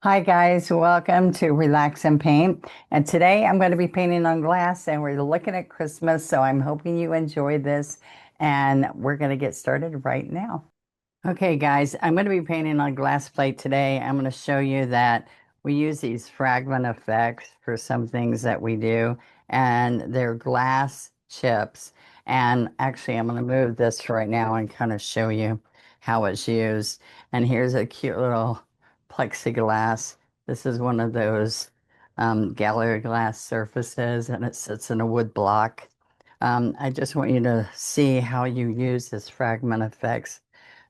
Hi guys, welcome to Relax and Paint. And today I'm going to be painting on glass and we're looking at Christmas, so I'm hoping you enjoy this and we're going to get started right now. Okay guys, I'm going to be painting on glass plate today. I'm going to show you that we use these fragment effects for some things that we do, and they're glass chips. And actually I'm going to move this right now and kind of show you how it's used. And here's a cute little plexiglass. This is one of those gallery glass surfaces, and it sits in a wood block. I just want you to see how you use this fragment effects.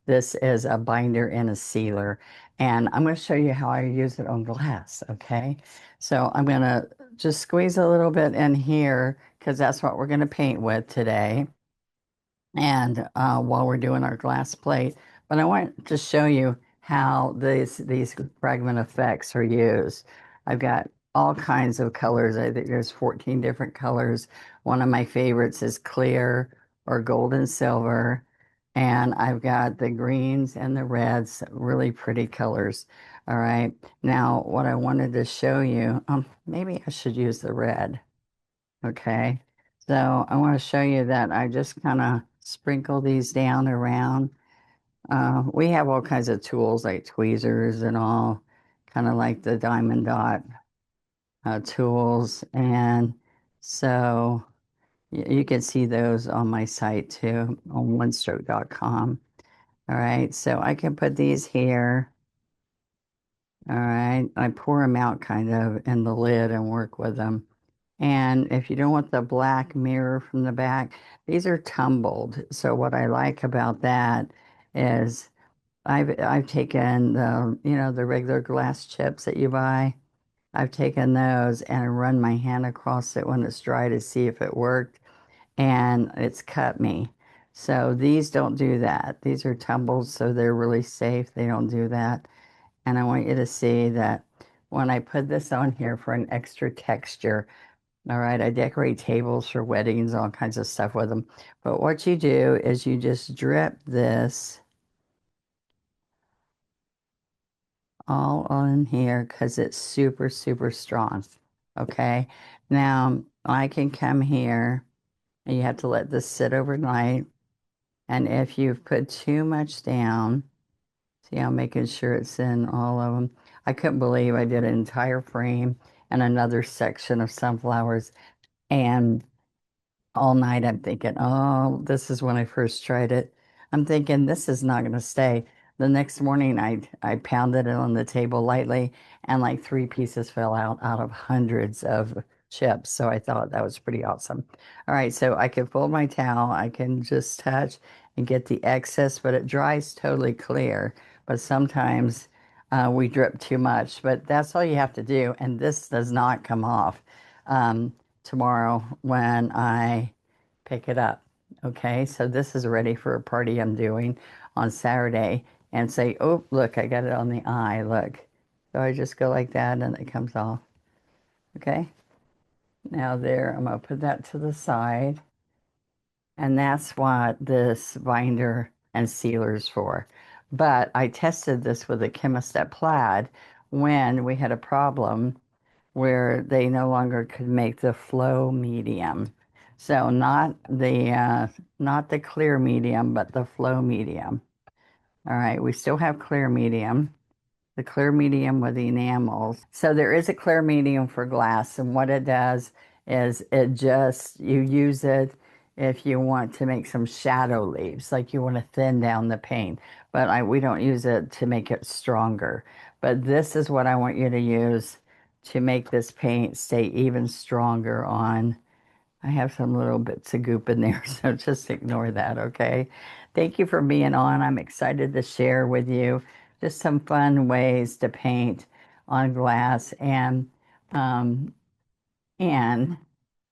This is a binder and a sealer, and I'm going to show you how I use it on glass, okay? So I'm going to just squeeze a little bit in here because that's what we're going to paint with today, and while we're doing our glass plate. But I want to show you how these fragment effects are used. I've got all kinds of colors. I think there's 14 different colors. One of my favorites is clear or gold and silver. And I've got the greens and the reds, really pretty colors. All right. Now, what I wanted to show you, maybe I should use the red. Okay. So I want to show you that I just kind of sprinkle these down around. We have all kinds of tools like tweezers and all, kind of like the diamond dot tools. And so you can see those on my site too, on onestroke.com. All right. So I can put these here. All right. I pour them out kind of in the lid and work with them. And if you don't want the black mirror from the back, these are tumbled. So what I like about that is I've taken the regular glass chips that you buy. I've taken those and run my hand across it when it's dry to see if it worked, and it's cut me. So these don't do that. These are tumbled, so they're really safe. They don't do that. And I want you to see that when I put this on here for an extra texture. All right, I decorate tables for weddings, all kinds of stuff with them. But what you do is you just drip this all on here because it's super, super strong. Okay, now I can come here and you have to let this sit overnight. And if you've put too much down, see, I'm making sure it's in all of them. I couldn't believe I did an entire frame and another section of sunflowers. And all night I'm thinking, oh, this is when I first tried it. I'm thinking this is not going to stay. The next morning I pounded it on the table lightly, and like three pieces fell out of hundreds of chips. So I thought that was pretty awesome. All right, so I can fold my towel, I can just touch and get the excess, but it dries totally clear. But sometimes we drip too much, but that's all you have to do. And this does not come off. Tomorrow when I pick it up. Okay, so this is ready for a party I'm doing on Saturday, and say, oh, look, I got it on the eye. Look. So I just go like that and it comes off. Okay, now there, I'm going to put that to the side. And that's what this binder and sealer is for. But I tested this with a chemist at Plaid when we had a problem where they no longer could make the flow medium. So not the clear medium, but the flow medium. All right, we still have clear medium, the clear medium with the enamels. So there is a clear medium for glass, and what it does is you use it if you want to make some shadow leaves, like you want to thin down the paint. But we don't use it to make it stronger. But this is what I want you to use to make this paint stay even stronger on. I have some little bits of goop in there, so just ignore that, okay? Thank you for being on. I'm excited to share with you just some fun ways to paint on glass. Um, and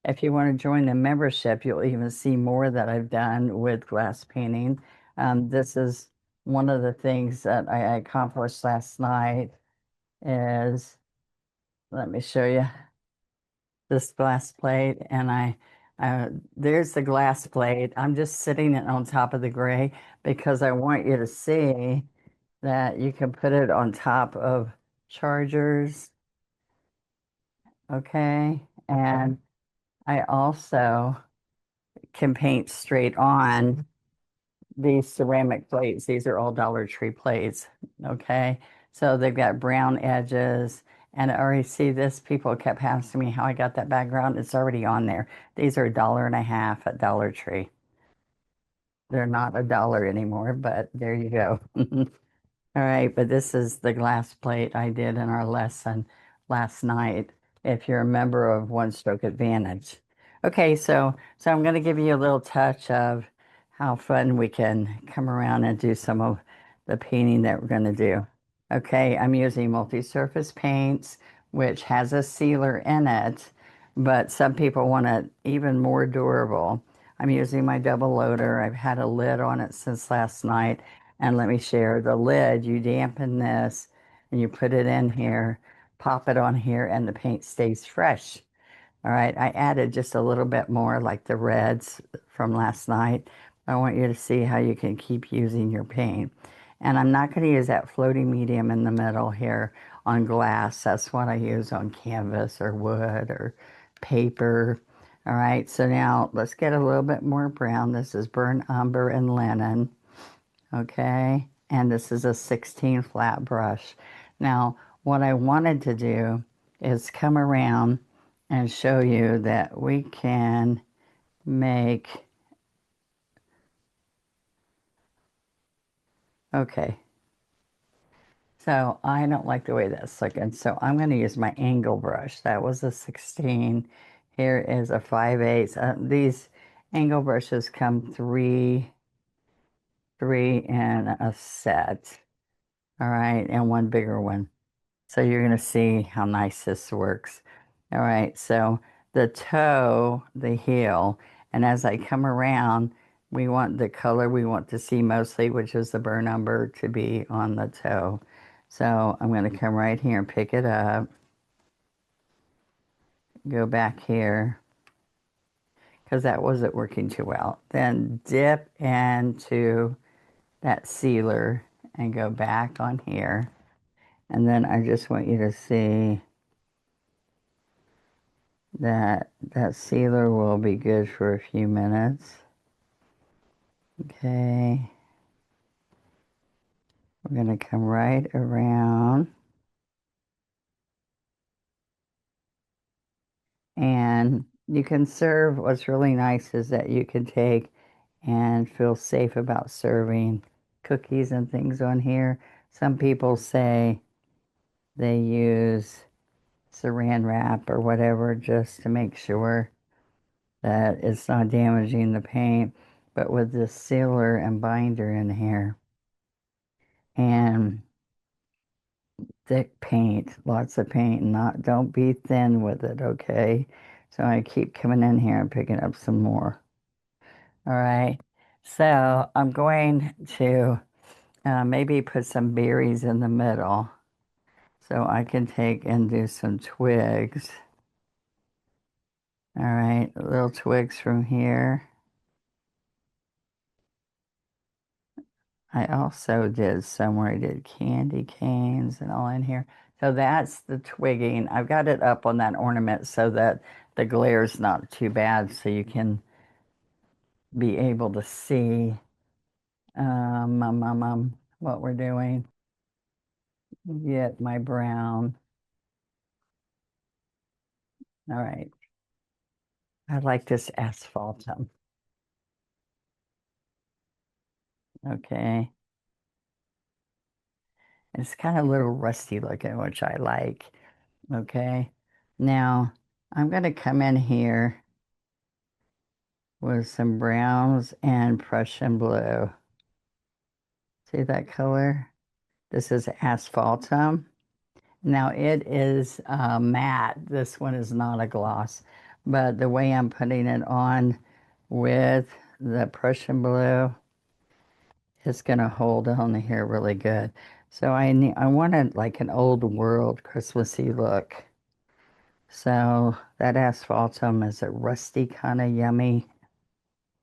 if you want to join the membership, you'll even see more that I've done with glass painting. This is one of the things that I accomplished last night is, let me show you this glass plate, and there's the glass plate. I'm just sitting it on top of the gray because I want you to see that you can put it on top of chargers, okay? And I also can paint straight on these ceramic plates. These are all Dollar Tree plates, okay? So they've got brown edges. And I already see this. People kept asking me how I got that background. It's already on there. These are $1.50 at Dollar Tree. They're not a dollar anymore, but there you go. All right, but this is the glass plate I did in our lesson last night, if you're a member of One Stroke Advantage. Okay, so I'm going to give you a little touch of how fun we can come around and do some of the painting that we're going to do. Okay, I'm using multi-surface paints, which has a sealer in it, but some people want it even more durable. I'm using my double loader. I've had a lid on it since last night. And let me share the lid. You dampen this and you put it in here, pop it on here, and the paint stays fresh. All right, I added just a little bit more like the reds from last night. I want you to see how you can keep using your paint. And I'm not going to use that floating medium in the middle here on glass. That's what I use on canvas or wood or paper. All right, so now let's get a little bit more brown. This is burnt umber and linen. Okay, and this is a 16 flat brush. Now, what I wanted to do is come around and show you that we can make, okay, so I don't like the way that's looking, so I'm going to use my angle brush. That was a 16. Here is a 5/8. These angle brushes come three in a set. All right, and one bigger one. So you're going to see how nice this works. All right, so the toe, the heel, and as I come around, we want the color we want to see mostly, which is the burn umber, to be on the toe. So I'm going to come right here and pick it up, go back here, because that wasn't working too well. Then dip into that sealer and go back on here. And then I just want you to see that sealer will be good for a few minutes. Okay, we're going to come right around, and you can serve. What's really nice is that you can take and feel safe about serving cookies and things on here. Some people say they use saran wrap or whatever just to make sure that it's not damaging the paint. But with this sealer and binder in here, and thick paint, lots of paint, not don't be thin with it, okay? So I keep coming in here and picking up some more. All right. So I'm going to maybe put some berries in the middle so I can take and do some twigs. All right, little twigs from here. I also did somewhere, I did candy canes and all in here. So that's the twigging. I've got it up on that ornament so that the glare's not too bad, so you can be able to see what we're doing. Get my brown. All right. I like this asphaltum. Okay. It's kind of a little rusty looking, which I like. Okay. Now I'm going to come in here with some browns and Prussian blue. See that color? This is asphaltum. Now it is matte. This one is not a gloss, but the way I'm putting it on with the Prussian blue, it's gonna hold on here really good. So I wanted like an old world Christmassy look. So that asphaltum is a rusty kind of yummy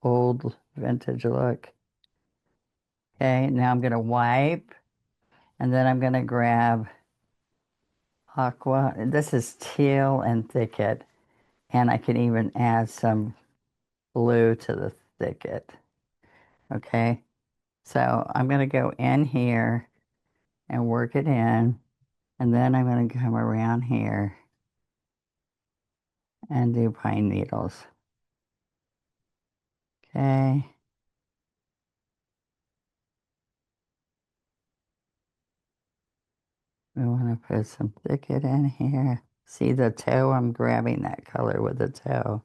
old vintage look. Okay, now I'm gonna wipe, and then I'm gonna grab aqua. This is teal and thicket, and I can even add some blue to the thicket. Okay, so I'm going to go in here and work it in, and then I'm going to come around here and do pine needles. Okay, we want to put some thicket in here. See the toe? I'm grabbing that color with the toe.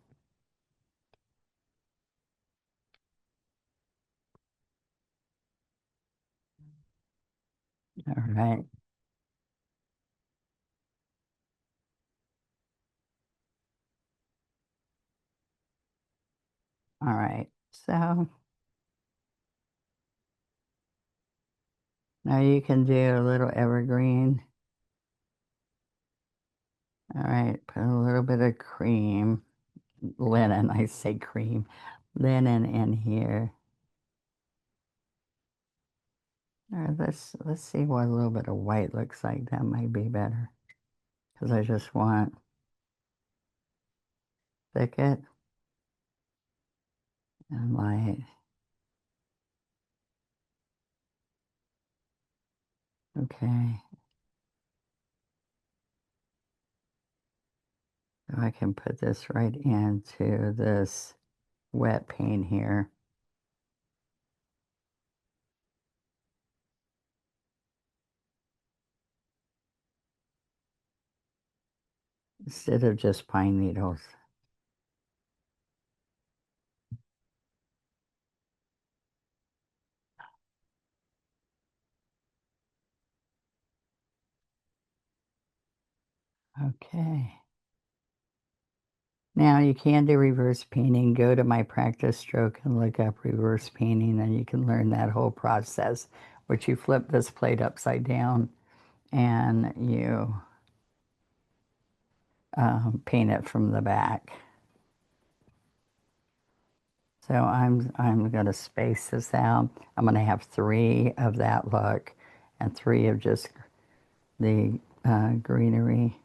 All right, all right. So now you can do a little evergreen. All right, put a little bit of cream, linen, I say cream, linen in here. All right, let's see what a little bit of white looks like. That might be better because I just want thicket and light. Okay, so I can put this right into this wet paint here instead of just pine needles. Okay. Now you can do reverse painting. Go to my practice stroke and look up reverse painting, and you can learn that whole process, which you flip this plate upside down and you paint it from the back. So I'm going to space this out. I'm going to have three of that look and three of just the greenery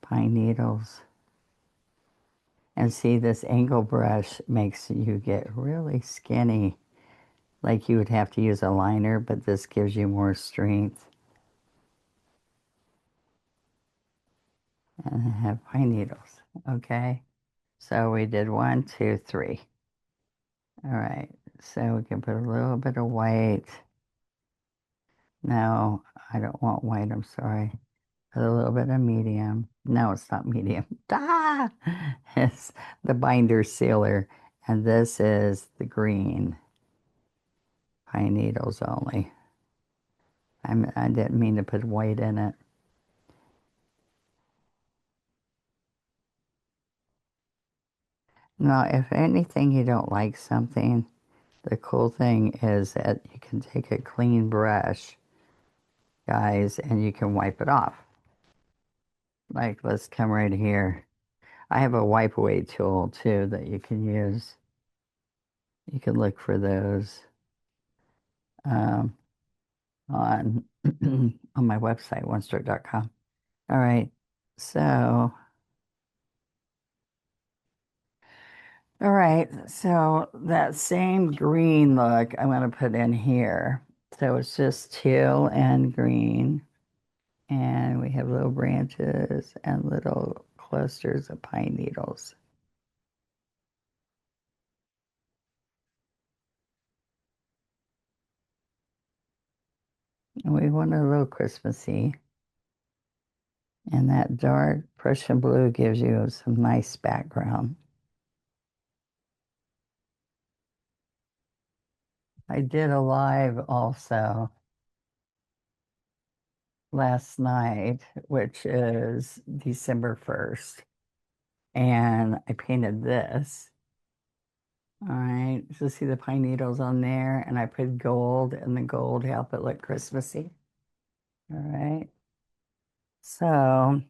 pine needles. And see, this angle brush makes you get really skinny. Like you would have to use a liner, but this gives you more strength. And I have pine needles. Okay. So we did one, two, three. All right. So we can put a little bit of white. No, I don't want white. I'm sorry. Put a little bit of medium. No, it's not medium. Ah! It's the binder sealer. And this is the green. Pine needles only. I didn't mean to put white in it. Now, if anything you don't like something, the cool thing is that you can take a clean brush, guys, and you can wipe it off. Like, let's come right here. I have a wipe away tool too that you can use. You can look for those um, on on my website, onestroke.com. All right, so so that same green look I'm going to put in here. So it's just teal and green. And we have little branches and little clusters of pine needles. And we want a little Christmassy. And that dark Prussian blue gives you some nice background. I did a live also last night, which is December 1st. And I painted this. All right, so see the pine needles on there, and I put gold, and the gold help it look Christmassy. All right. So,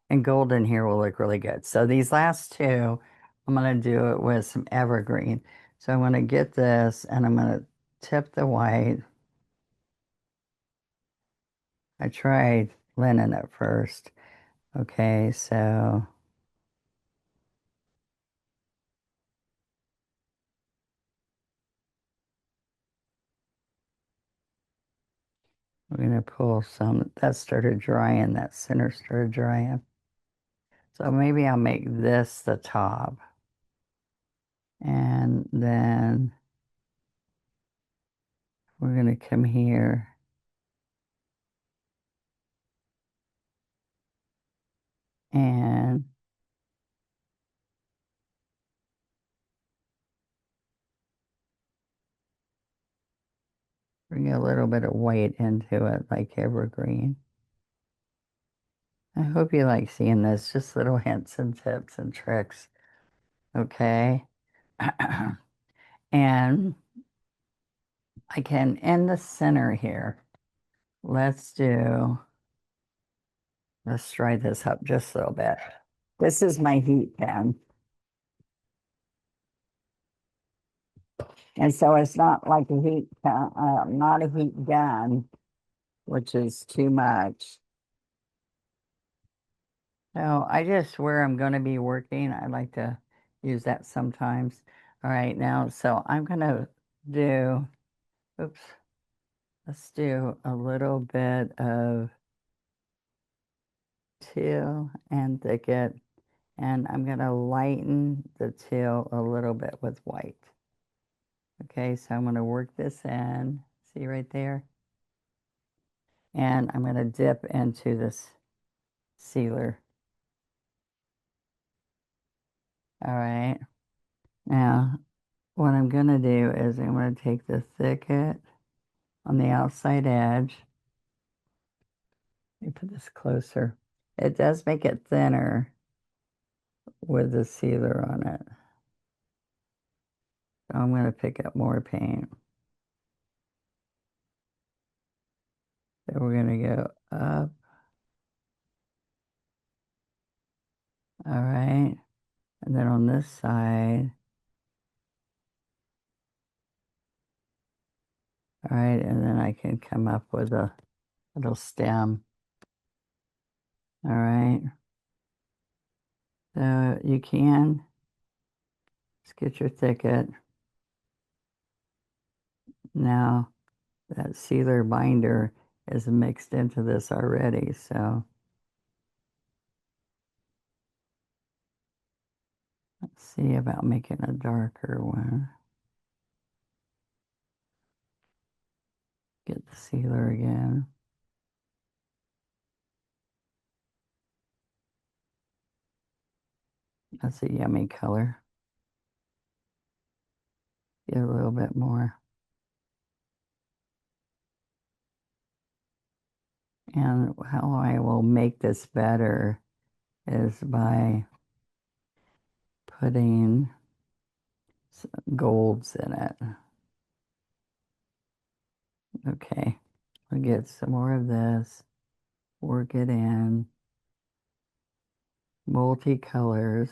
and golden here will look really good. So these last two, I'm going to do it with some evergreen. So I'm going to get this and I'm going to tip the white. I tried. linen at first. Okay, so we're gonna pull some, that started drying, that center started drying. So maybe I'll make this the top. And then we're gonna come here and bring a little bit of white into it, like evergreen. I hope you like seeing this, just little hints and tips and tricks. Okay. And I can in the center here. Let's do, let's try this up just a little bit. This is my heat pen. And so it's not like a heat pen, not a heat gun, which is too much. So I just, where I'm going to be working, I like to use that sometimes. All right, now, so I'm going to do, oops, let's do a little bit of teal and thicket, and I'm going to lighten the teal a little bit with white. Okay, so I'm going to work this in, see right there? And I'm going to dip into this sealer. All right, now what I'm going to do is I'm going to take the thicket on the outside edge. Let me put this closer. It does make it thinner with the sealer on it. So I'm going to pick up more paint. So we're going to go up. All right. And then on this side. All right. And then I can come up with a little stem. All right. So you can just get your thicket. Now that sealer binder is mixed into this already. So let's see about making a darker one. Get the sealer again. That's a yummy color. Get a little bit more. And how I will make this better is by putting golds in it. Okay, I'll get some more of this, work it in, multicolors.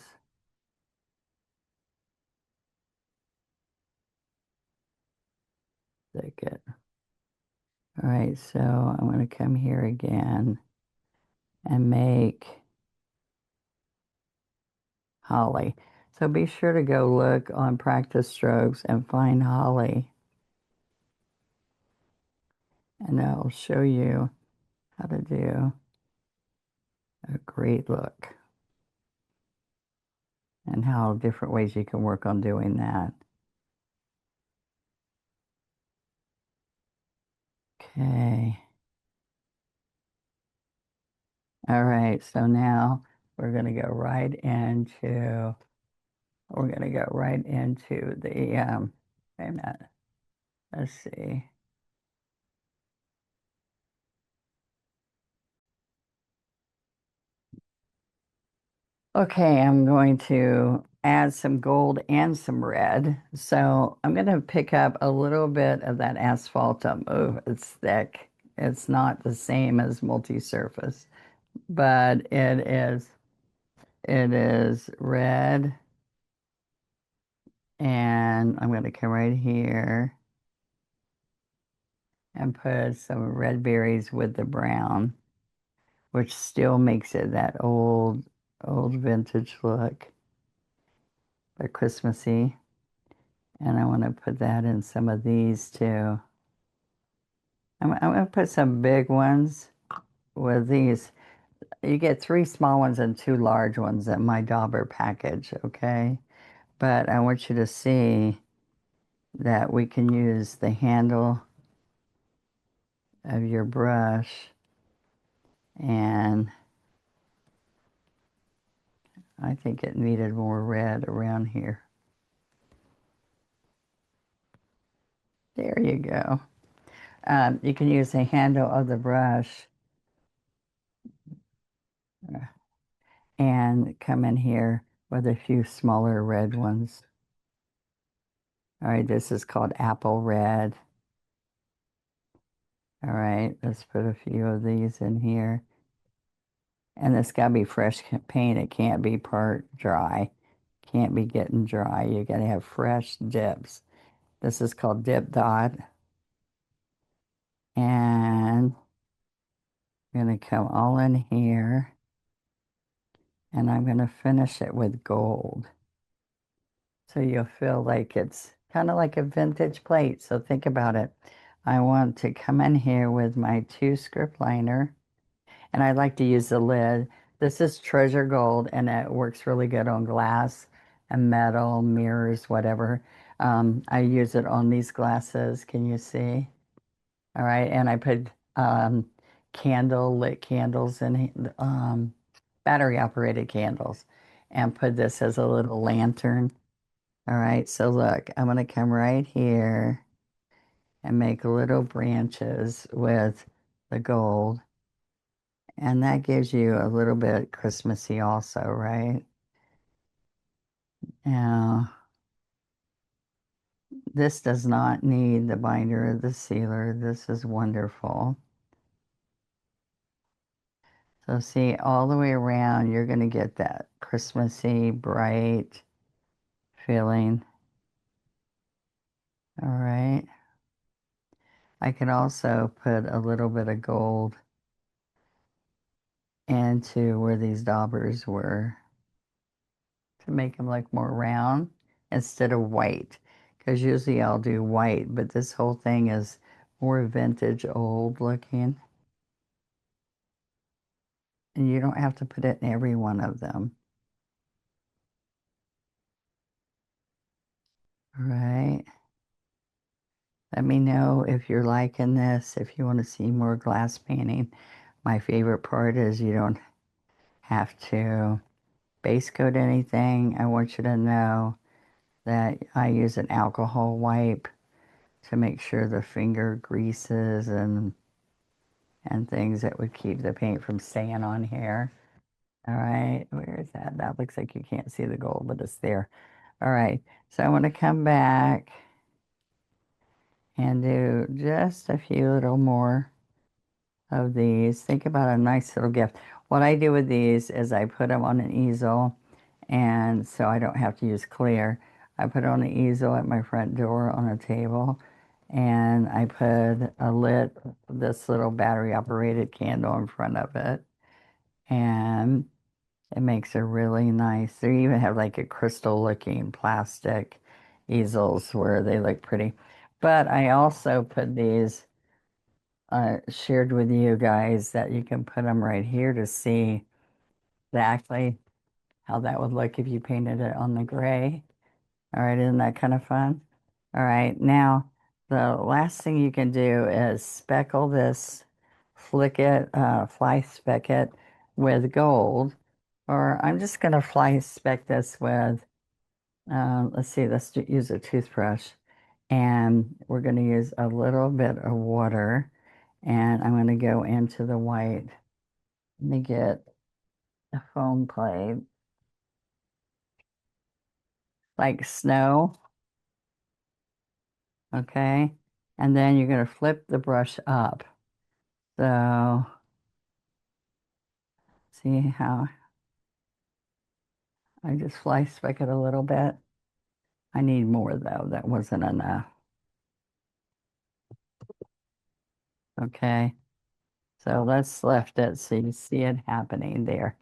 Thicket. All right, so I'm going to come here again and make holly. So be sure to go look on practice strokes and find holly. And I'll show you how to do a great look and how different ways you can work on doing that. Okay. All right, so now we're going to go right into, the, wait a minute, let's see. Okay, I'm going to add some gold and some red. So I'm going to pick up a little bit of that asphaltum. Oh, it's thick. It's not the same as multi-surface, but it is red. And I'm going to come right here and put some red berries with the brown. which still makes it that old vintage look, but Christmassy. And I want to put that in some of these too. I'm going to put some big ones with these. You get three small ones and two large ones in my dauber package, okay? But I want you to see that we can use the handle of your brush, and I think it needed more red around here. There you go. You can use the handle of the brush and come in here with a few smaller red ones. All right, this is called apple red. All right, let's put a few of these in here. And it's got to be fresh paint. It can't be part dry. Can't be getting dry. You got to have fresh dips. This is called Dip Dot. And I'm going to come all in here. And I'm going to finish it with gold. So you'll feel like it's kind of like a vintage plate. So think about it. I want to come in here with my 2 script liner. And I like to use the lid. This is Treasure Gold, and it works really good on glass and metal, mirrors, whatever. I use it on these glasses. Can you see? All right, and I put lit candles in, battery operated candles, and put this as a little lantern. All right, so look, I'm gonna come right here and make little branches with the gold. And that gives you a little bit Christmassy also, right? Now, this does not need the binder or the sealer. This is wonderful. So see, all the way around, you're going to get that Christmassy, bright feeling. All right. I can also put a little bit of gold into where these daubers were to make them look more round instead of white. Because usually I'll do white, but this whole thing is more vintage, old looking. And you don't have to put it in every one of them. All right. Let me know if you're liking this, if you want to see more glass painting. My favorite part is you don't have to base coat anything. I want you to know that I use an alcohol wipe to make sure the finger greases and things that would keep the paint from staying on here. All right, where is that? That looks like you can't see the gold, but it's there. All right, so I want to come back and do just a few little more of these. Think about a nice little gift. What I do with these is I put them on an easel, and so I don't have to use clear. I put it on the easel at my front door on a table, and I put this little battery operated candle in front of it, and it makes a really nice. They even have like a crystal looking plastic easels where they look pretty. But I also put these shared with you guys that you can put them right here to see exactly how that would look if you painted it on the gray. All right, isn't that kind of fun? All right, now the last thing you can do is speckle this, flick it, fly speck it with gold, or I'm just going to fly speck this with, let's see, use a toothbrush, and we're going to use a little bit of water, and I'm going to go into the white. Let me get a foam plate, like snow, okay? And then you're going to flip the brush up. So, see how I just fly speck it a little bit? I need more though, that wasn't enough. Okay, So let's lift it so you see it happening there.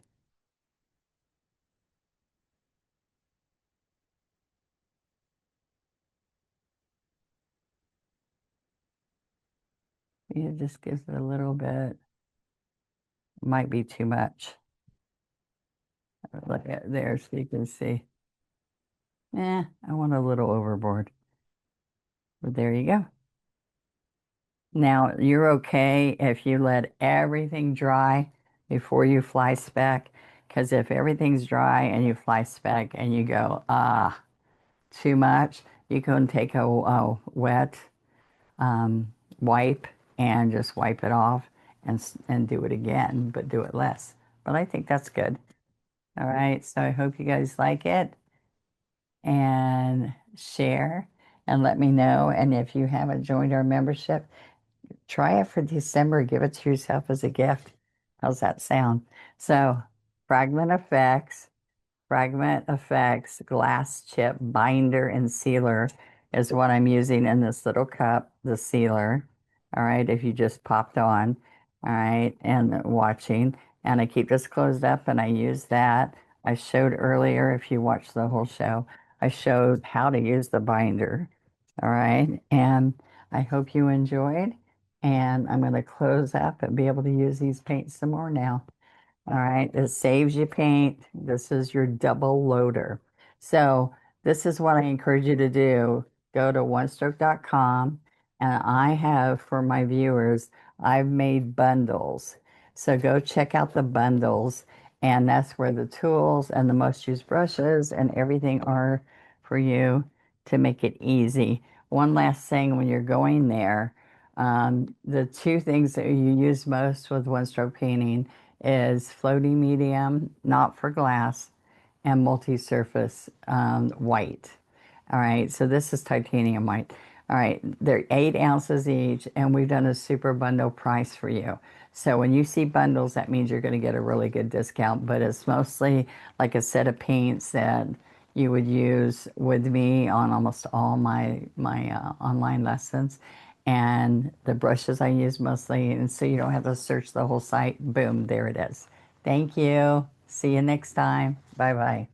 It just gives it a little bit, might be too much. Look at there so you can see. I want a little overboard. But there you go. Now you're okay if you let everything dry before you fly spec, because if everything's dry and you fly spec and you go, too much, you can take a wet um, wipe and just wipe it off and do it again, but do it less. But I think that's good. All right, so I hope you guys like it and share and let me know. And if you haven't joined our membership, try it for December. Give it to yourself as a gift. How's that sound? So, Fragment Effects. Fragment Effects glass chip binder and sealer is what I'm using in this little cup, the sealer. All right, if you just popped on, all right, and watching. And I keep this closed up and I use that. I showed earlier, if you watched the whole show, I showed how to use the binder. All right, and I hope you enjoyed. And I'm going to close up and be able to use these paints some more now. All right, it saves you paint. This is your double loader. So this is what I encourage you to do. Go to onestroke.com and I have for my viewers, I've made bundles. So go check out the bundles and that's where the tools and the most used brushes and everything are for you to make it easy. One last thing when you're going there, the two things that you use most with one stroke painting is floating medium, not for glass, and multi-surface white. All right, so this is titanium white. All right, they're 8 ounces each, and we've done a super bundle price for you. So when you see bundles, that means you're going to get a really good discount, but it's mostly like a set of paints that you would use with me on almost all my online lessons. And the brushes I use mostly, and so you don't have to search the whole site. Boom, there it is. Thank you. See you next time. Bye bye.